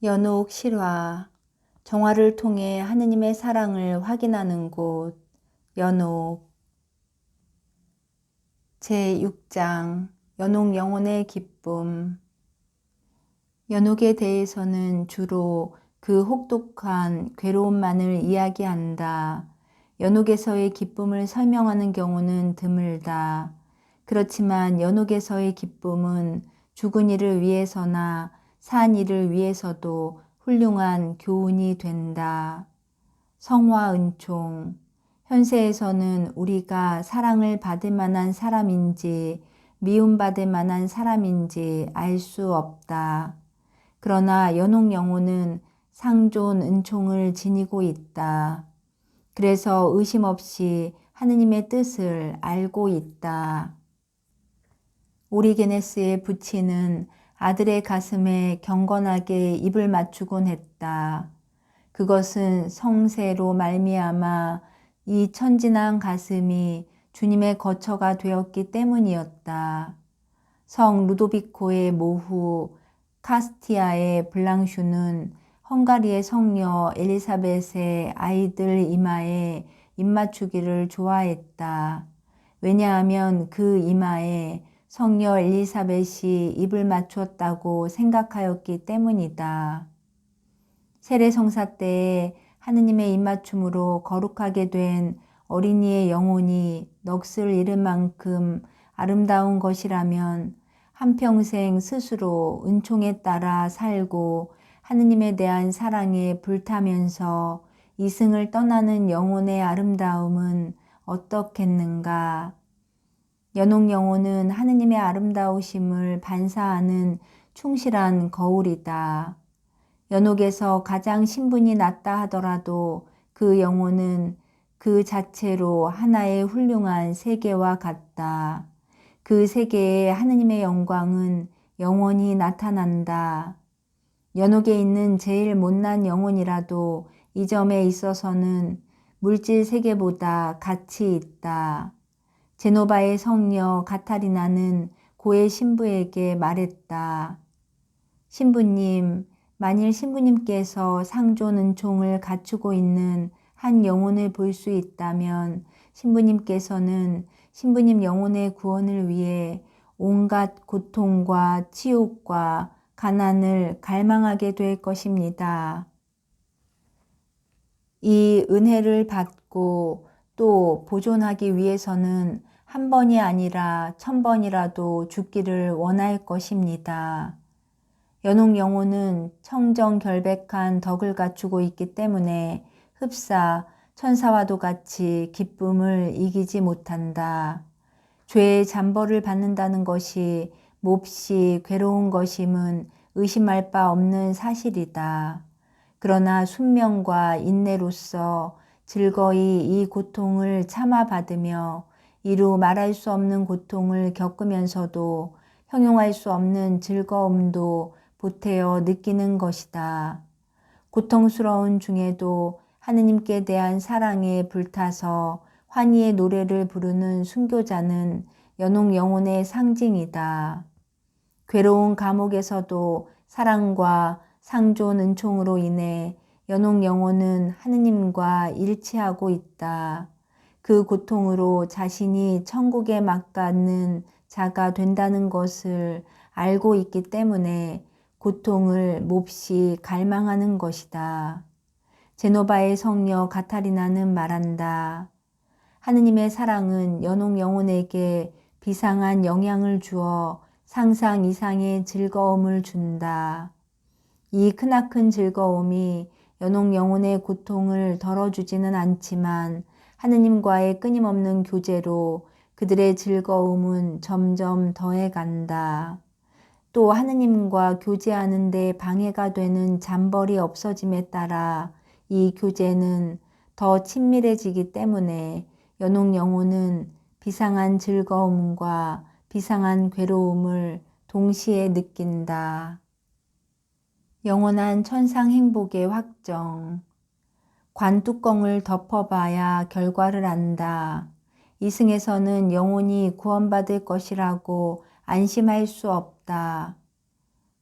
연옥 실화, 정화를 통해 하느님의 사랑을 확인하는 곳, 연옥 제6장 연옥 영혼의 기쁨. 연옥에 대해서는 주로 그 혹독한 괴로움만을 이야기한다. 연옥에서의 기쁨을 설명하는 경우는 드물다. 그렇지만 연옥에서의 기쁨은 죽은 이를 위해서나 산 이를 위해서도 훌륭한 교훈이 된다. 성화 은총. 현세에서는 우리가 사랑을 받을 만한 사람인지 미움받을 만한 사람인지 알 수 없다. 그러나 연옥 영혼은 상존 은총을 지니고 있다. 그래서 의심 없이 하느님의 뜻을 알고 있다. 오리게네스의 부친은 아들의 가슴에 경건하게 입을 맞추곤 했다. 그것은 성세로 말미암아 이 천진한 가슴이 주님의 거처가 되었기 때문이었다. 성 루도비코의 모후 카스티아의 블랑슈는 헝가리의 성녀 엘리사벳의 아이들 이마에 입맞추기를 좋아했다. 왜냐하면 그 이마에 성녀 엘리사벳이 입을 맞추었다고 생각하였기 때문이다. 세례성사 때에 하느님의 입맞춤으로 거룩하게 된 어린이의 영혼이 넋을 잃을 만큼 아름다운 것이라면 한평생 스스로 은총에 따라 살고 하느님에 대한 사랑에 불타면서 이승을 떠나는 영혼의 아름다움은 어떻겠는가. 연옥 영혼은 하느님의 아름다우심을 반사하는 충실한 거울이다. 연옥에서 가장 신분이 낮다 하더라도 그 영혼은 그 자체로 하나의 훌륭한 세계와 같다. 그 세계에 하느님의 영광은 영원히 나타난다. 연옥에 있는 제일 못난 영혼이라도 이 점에 있어서는 물질 세계보다 가치 있다. 제노바의 성녀 가타리나는 고의 신부에게 말했다. 신부님, 만일 신부님께서 상존 은총을 갖추고 있는 한 영혼을 볼 수 있다면 신부님께서는 신부님 영혼의 구원을 위해 온갖 고통과 치욕과 가난을 갈망하게 될 것입니다. 이 은혜를 받고 또 보존하기 위해서는 한 번이 아니라 1000번이라도 죽기를 원할 것입니다. 연옥 영혼은 청정결백한 덕을 갖추고 있기 때문에 흡사 천사와도 같이 기쁨을 이기지 못한다. 죄의 잠벌을 받는다는 것이 몹시 괴로운 것임은 의심할 바 없는 사실이다. 그러나 순명과 인내로서 즐거이 이 고통을 참아받으며 이루 말할 수 없는 고통을 겪으면서도 형용할 수 없는 즐거움도 보태어 느끼는 것이다. 고통스러운 중에도 하느님께 대한 사랑에 불타서 환희의 노래를 부르는 순교자는 연옥 영혼의 상징이다. 괴로운 감옥에서도 사랑과 상존 은총으로 인해 연옥 영혼은 하느님과 일치하고 있다. 그 고통으로 자신이 천국에 막가는 자가 된다는 것을 알고 있기 때문에 고통을 몹시 갈망하는 것이다. 제노바의 성녀 가타리나는 말한다. 하느님의 사랑은 연옥 영혼에게 비상한 영향을 주어 상상 이상의 즐거움을 준다. 이 크나큰 즐거움이 연옥 영혼의 고통을 덜어주지는 않지만 하느님과의 끊임없는 교제로 그들의 즐거움은 점점 더해간다. 또 하느님과 교제하는 데 방해가 되는 잠벌이 없어짐에 따라 이 교제는 더 친밀해지기 때문에 연옥 영혼은 비상한 즐거움과 비상한 괴로움을 동시에 느낀다. 영원한 천상 행복의 확정. 관뚜껑을 덮어봐야 결과를 안다. 이승에서는 영혼이 구원받을 것이라고 안심할 수 없다.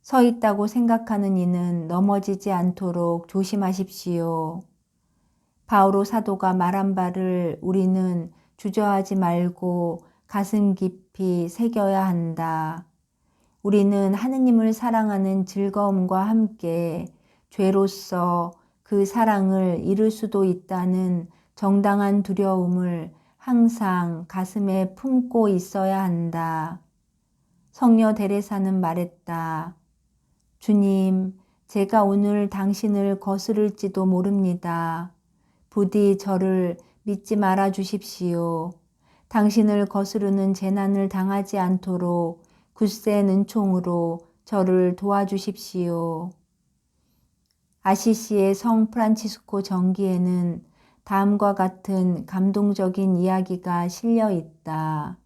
서 있다고 생각하는 이는 넘어지지 않도록 조심하십시오. 바오로 사도가 말한 바를 우리는 주저하지 말고 가슴 깊이 새겨야 한다. 우리는 하느님을 사랑하는 즐거움과 함께 죄로서 그 사랑을 잃을 수도 있다는 정당한 두려움을 항상 가슴에 품고 있어야 한다. 성녀 데레사는 말했다. 주님, 제가 오늘 당신을 거스를지도 모릅니다. 부디 저를 믿지 말아 주십시오. 당신을 거스르는 재난을 당하지 않도록 굳센 은총으로 저를 도와주십시오. 아시시의 성 프란치스코 전기에는 다음과 같은 감동적인 이야기가 실려 있다.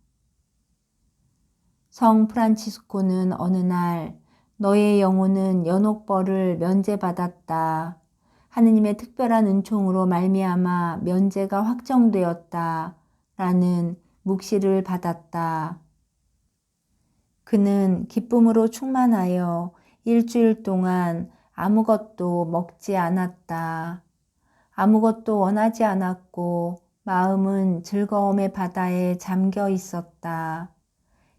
성 프란치스코는 어느 날 너의 영혼은 연옥벌을 면제받았다. 하느님의 특별한 은총으로 말미암아 면제가 확정되었다. 라는 묵시를 받았다. 그는 기쁨으로 충만하여 일주일 동안 아무것도 먹지 않았다. 아무것도 원하지 않았고 마음은 즐거움의 바다에 잠겨 있었다.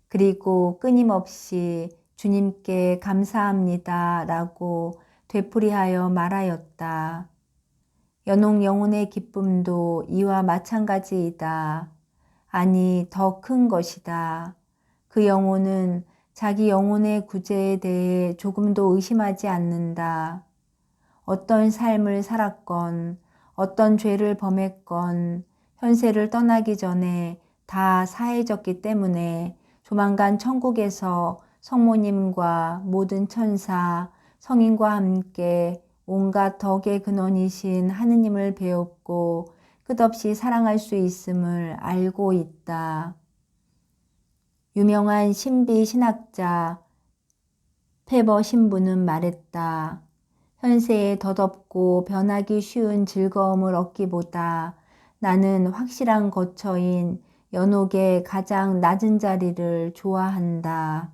그리고 끊임없이 주님께 감사합니다 라고 되풀이하여 말하였다. 연옥 영혼의 기쁨도 이와 마찬가지이다. 아니, 더 큰 것이다. 그 영혼은 자기 영혼의 구제에 대해 조금도 의심하지 않는다. 어떤 삶을 살았건, 어떤 죄를 범했건, 현세를 떠나기 전에 다 사해졌기 때문에 조만간 천국에서 성모님과 모든 천사, 성인과 함께 온갖 덕의 근원이신 하느님을 배웠고 끝없이 사랑할 수 있음을 알고 있다. 유명한 신비 신학자 페버 신부는 말했다. 현세에 덧없고 변하기 쉬운 즐거움을 얻기보다 나는 확실한 거처인 연옥의 가장 낮은 자리를 좋아한다.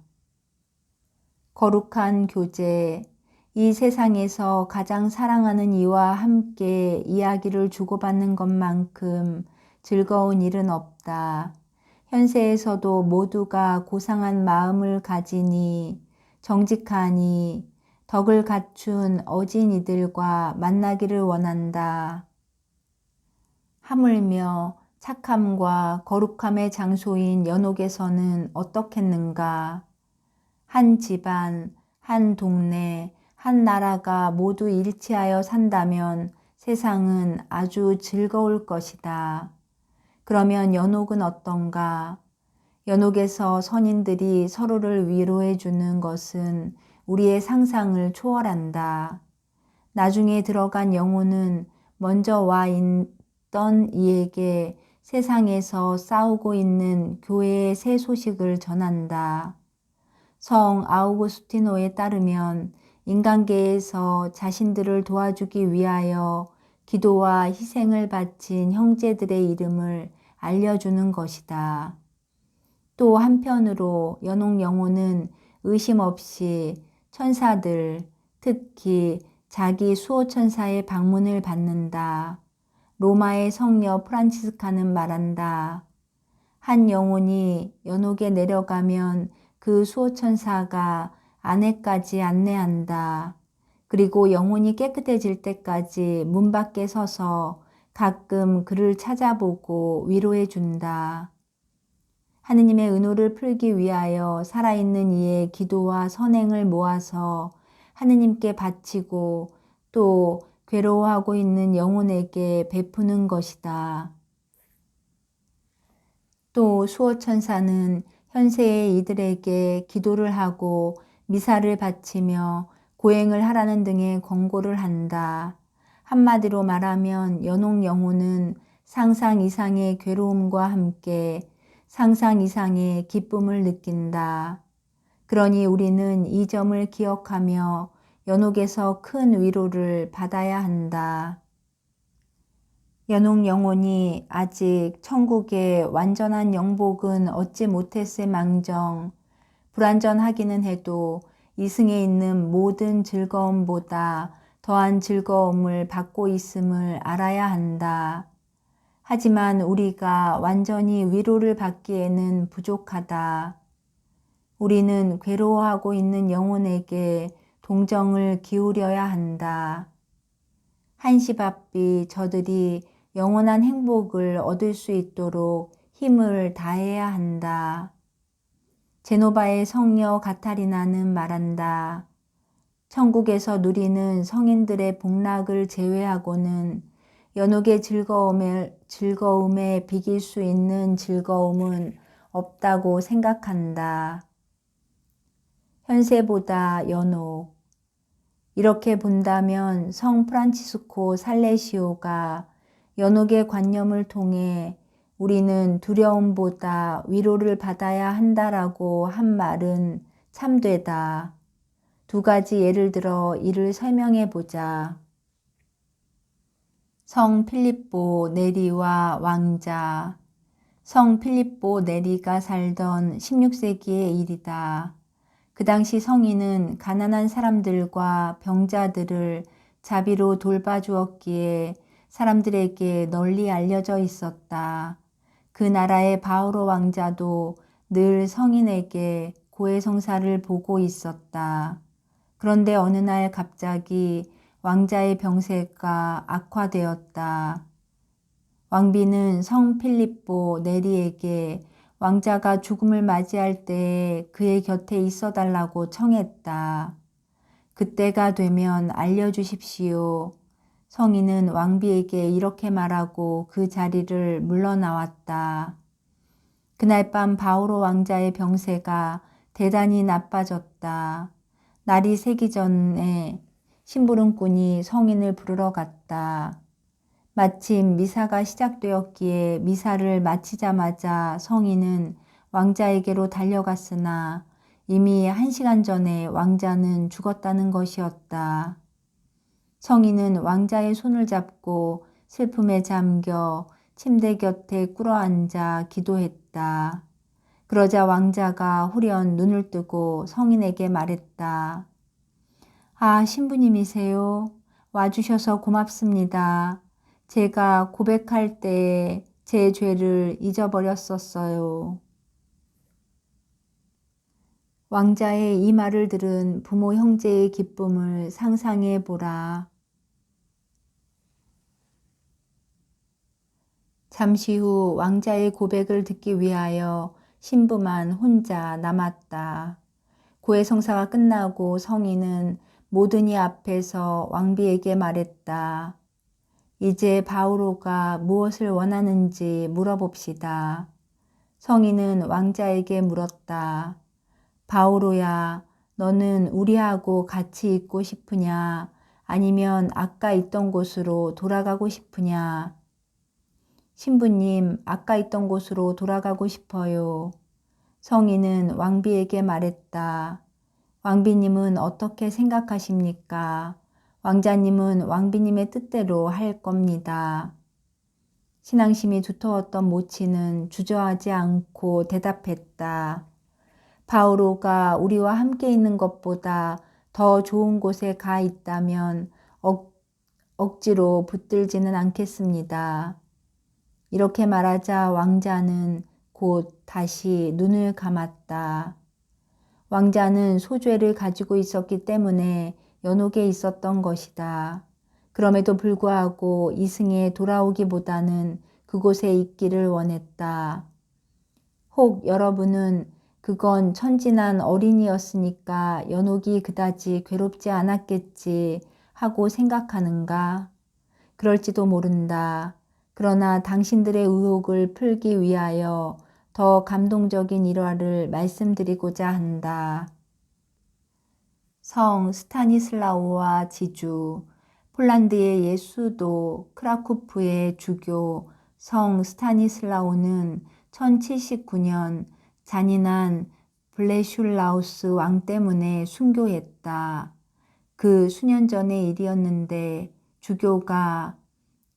거룩한 교제, 이 세상에서 가장 사랑하는 이와 함께 이야기를 주고받는 것만큼 즐거운 일은 없다. 현세에서도 모두가 고상한 마음을 가지니 정직하니 덕을 갖춘 어진이들과 만나기를 원한다. 하물며 착함과 거룩함의 장소인 연옥에서는 어떻겠는가? 한 집안, 한 동네, 한 나라가 모두 일치하여 산다면 세상은 아주 즐거울 것이다. 그러면 연옥은 어떤가? 연옥에서 선인들이 서로를 위로해 주는 것은 우리의 상상을 초월한다. 나중에 들어간 영혼은 먼저 와 있던 이에게 세상에서 싸우고 있는 교회의 새 소식을 전한다. 성 아우구스티노에 따르면 인간계에서 자신들을 도와주기 위하여 기도와 희생을 바친 형제들의 이름을 알려주는 것이다. 또 한편으로 연옥 영혼은 의심 없이 천사들, 특히 자기 수호천사의 방문을 받는다. 로마의 성녀 프란치스카는 말한다. 한 영혼이 연옥에 내려가면 그 수호천사가 아내까지 안내한다. 그리고 영혼이 깨끗해질 때까지 문 밖에 서서 가끔 그를 찾아보고 위로해 준다. 하느님의 은호를 풀기 위하여 살아있는 이의 기도와 선행을 모아서 하느님께 바치고 또 괴로워하고 있는 영혼에게 베푸는 것이다. 또 수호천사는 현세의 이들에게 기도를 하고 미사를 바치며 고행을 하라는 등의 권고를 한다. 한마디로 말하면 연옥 영혼은 상상 이상의 괴로움과 함께 상상 이상의 기쁨을 느낀다. 그러니 우리는 이 점을 기억하며 연옥에서 큰 위로를 받아야 한다. 연옥 영혼이 아직 천국의 완전한 영복은 얻지 못했을 망정 불완전하기는 해도 이승에 있는 모든 즐거움보다 더한 즐거움을 받고 있음을 알아야 한다. 하지만 우리가 완전히 위로를 받기에는 부족하다. 우리는 괴로워하고 있는 영혼에게 동정을 기울여야 한다. 한시바삐 저들이 영원한 행복을 얻을 수 있도록 힘을 다해야 한다. 제노바의 성녀 가타리나는 말한다. 천국에서 누리는 성인들의 복락을 제외하고는 연옥의 즐거움에 비길 수 있는 즐거움은 없다고 생각한다. 현세보다 연옥. 이렇게 본다면 성 프란치스코 살레시오가 연옥의 관념을 통해 우리는 두려움보다 위로를 받아야 한다라고 한 말은 참되다. 두 가지 예를 들어 이를 설명해 보자. 성 필립보 네리와 왕자. 성 필립보 네리가 살던 16세기의 일이다. 그 당시 성인은 가난한 사람들과 병자들을 자비로 돌봐주었기에 사람들에게 널리 알려져 있었다. 그 나라의 바오로 왕자도 늘 성인에게 고해성사를 보고 있었다. 그런데 어느 날 갑자기 왕자의 병세가 악화되었다. 왕비는 성 필립보 네리에게 왕자가 죽음을 맞이할 때에 그의 곁에 있어 달라고 청했다. 그때가 되면 알려주십시오. 성인은 왕비에게 이렇게 말하고 그 자리를 물러나왔다. 그날 밤 바오로 왕자의 병세가 대단히 나빠졌다. 날이 새기 전에 심부름꾼이 성인을 부르러 갔다. 마침 미사가 시작되었기에 미사를 마치자마자 성인은 왕자에게로 달려갔으나 이미 1시간 전에 왕자는 죽었다는 것이었다. 성인은 왕자의 손을 잡고 슬픔에 잠겨 침대 곁에 꿇어앉아 기도했다. 그러자 왕자가 후련 눈을 뜨고 성인에게 말했다. 아, 신부님이세요? 와주셔서 고맙습니다. 제가 고백할 때에 제 죄를 잊어버렸었어요. 왕자의 이 말을 들은 부모 형제의 기쁨을 상상해 보라. 잠시 후 왕자의 고백을 듣기 위하여 신부만 혼자 남았다. 고해성사가 끝나고 성인은 모든 이 앞에서 왕비에게 말했다. 이제 바오로가 무엇을 원하는지 물어봅시다. 성인은 왕자에게 물었다. 바오로야, 너는 우리하고 같이 있고 싶으냐? 아니면 아까 있던 곳으로 돌아가고 싶으냐? 신부님, 아까 있던 곳으로 돌아가고 싶어요. 성인은 왕비에게 말했다. 왕비님은 어떻게 생각하십니까? 왕자님은 왕비님의 뜻대로 할 겁니다. 신앙심이 두터웠던 모치는 주저하지 않고 대답했다. 바오로가 우리와 함께 있는 것보다 더 좋은 곳에 가 있다면 억지로 붙들지는 않겠습니다. 이렇게 말하자 왕자는 곧 다시 눈을 감았다. 왕자는 소죄를 가지고 있었기 때문에 연옥에 있었던 것이다. 그럼에도 불구하고 이승에 돌아오기보다는 그곳에 있기를 원했다. 혹 여러분은 그건 천진한 어린이였으니까 연옥이 그다지 괴롭지 않았겠지 하고 생각하는가? 그럴지도 모른다. 그러나 당신들의 의혹을 풀기 위하여 더 감동적인 일화를 말씀드리고자 한다. 성 스타니슬라우와 지주, 폴란드의 옛 수도 크라쿠프의 주교 성 스타니슬라우는 1079년 잔인한 블레슐라우스 왕 때문에 순교했다. 그 수년 전의 일이었는데 주교가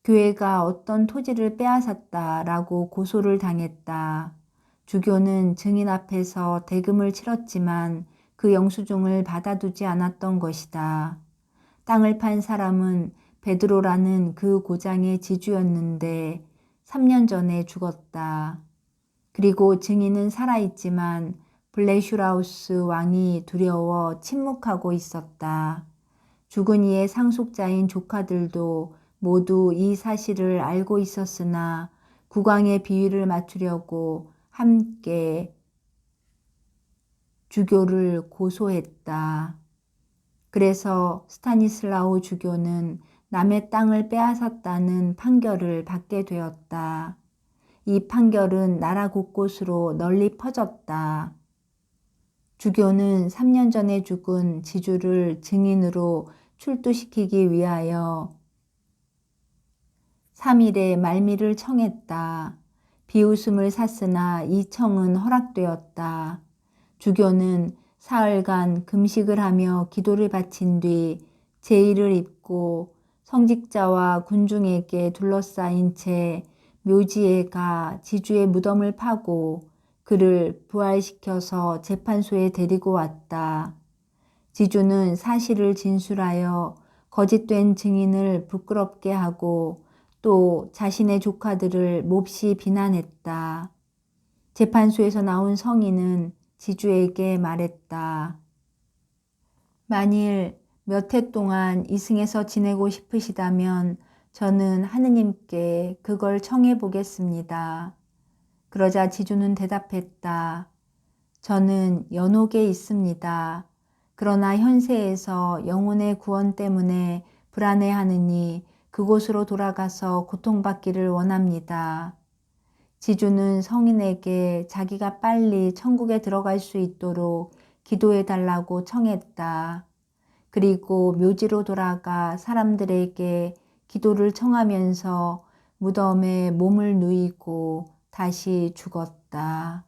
교회가 어떤 토지를 빼앗았다라고 고소를 당했다. 주교는 증인 앞에서 대금을 치렀지만 그 영수증을 받아두지 않았던 것이다. 땅을 판 사람은 베드로라는 그 고장의 지주였는데 3년 전에 죽었다. 그리고 증인은 살아있지만 블레슈라우스 왕이 두려워 침묵하고 있었다. 죽은 이의 상속자인 조카들도 모두 이 사실을 알고 있었으나 국왕의 비위를 맞추려고 함께 주교를 고소했다. 그래서 스타니슬라우 주교는 남의 땅을 빼앗았다는 판결을 받게 되었다. 이 판결은 나라 곳곳으로 널리 퍼졌다. 주교는 3년 전에 죽은 지주를 증인으로 출두시키기 위하여 3일에 말미를 청했다. 비웃음을 샀으나 이 청은 허락되었다. 주교는 사흘간 금식을 하며 기도를 바친 뒤 제의를 입고 성직자와 군중에게 둘러싸인 채 묘지에 가 지주의 무덤을 파고 그를 부활시켜서 재판소에 데리고 왔다. 지주는 사실을 진술하여 거짓된 증인을 부끄럽게 하고 또 자신의 조카들을 몹시 비난했다. 재판소에서 나온 성인은 지주에게 말했다. 만일 몇 해 동안 이승에서 지내고 싶으시다면 저는 하느님께 그걸 청해 보겠습니다. 그러자 지주는 대답했다. 저는 연옥에 있습니다. 그러나 현세에서 영혼의 구원 때문에 불안해하느니 그곳으로 돌아가서 고통받기를 원합니다. 지주는 성인에게 자기가 빨리 천국에 들어갈 수 있도록 기도해 달라고 청했다. 그리고 묘지로 돌아가 사람들에게 기도를 청하면서 무덤에 몸을 누이고 다시 죽었다.